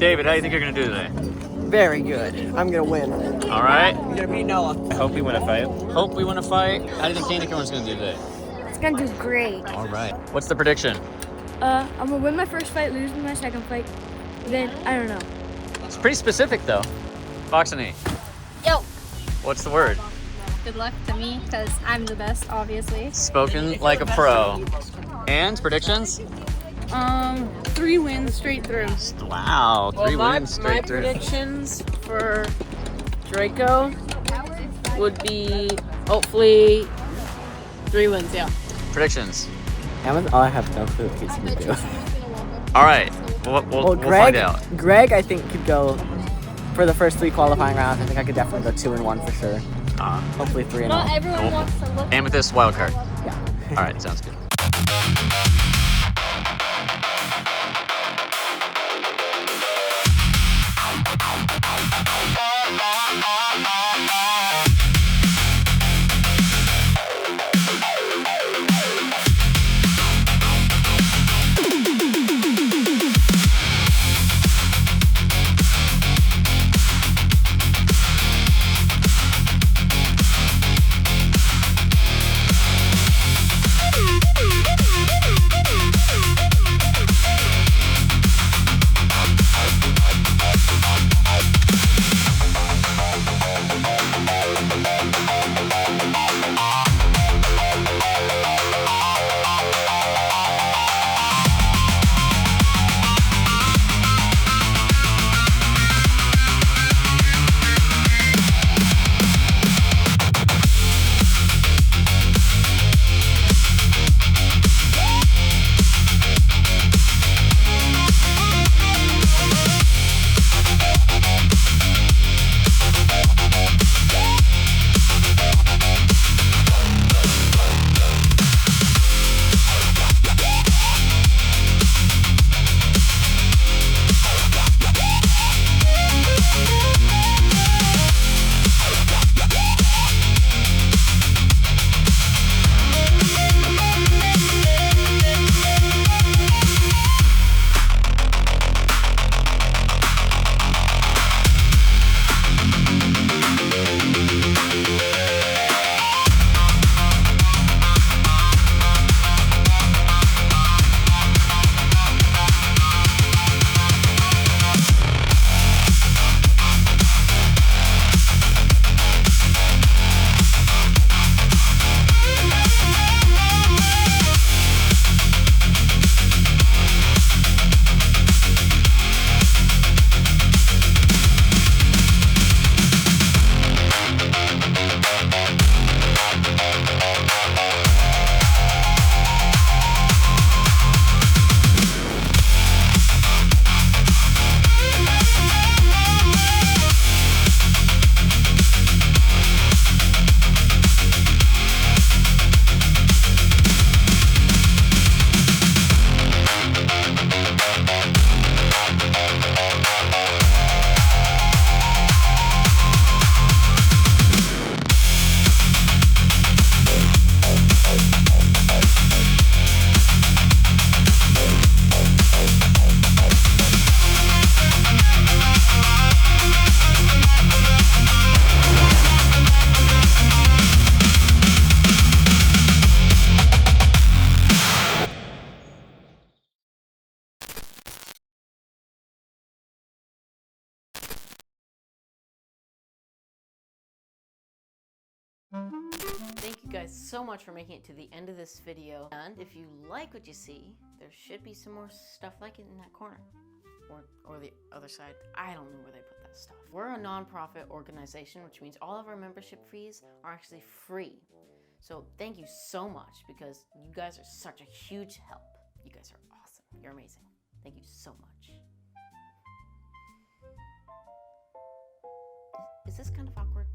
David, how do you think you're gonna do today? Very good. I'm gonna win. All right. I'm gonna beat Noah. I hope we win a fight. Hope we win a fight. How do you think Candy Corn's gonna do today? It's gonna do great. All right. What's the prediction? I'm gonna win my first fight, lose my second fight. Then I don't know. It's pretty specific though. Fox and E. Yo. What's the word? Good luck to me, because I'm the best, obviously. Spoken like a pro. And predictions? 3 wins straight through. Wow, 3 wins My straight through. predictions for Draco would be hopefully 3 wins, yeah. Predictions. I have no clue what he's gonna do. All right, we'll find out. Greg, I think, could go for the first 3 qualifying rounds. I think I could definitely go 2-1 for sure. Hopefully 3-0. Not everyone Cool. wants to look. Amethyst wildcard. Yeah. All right, sounds good. Thank you guys so much for making it to the end of this video. And if you like what you see, there should be some more stuff like it in that corner. Or the other side. I don't know where they put that stuff. We're a non-profit organization, which means all of our membership fees are actually free. So thank you so much, because you guys are such a huge help. You guys are awesome. You're amazing. Thank you so much. Is this kind of awkward?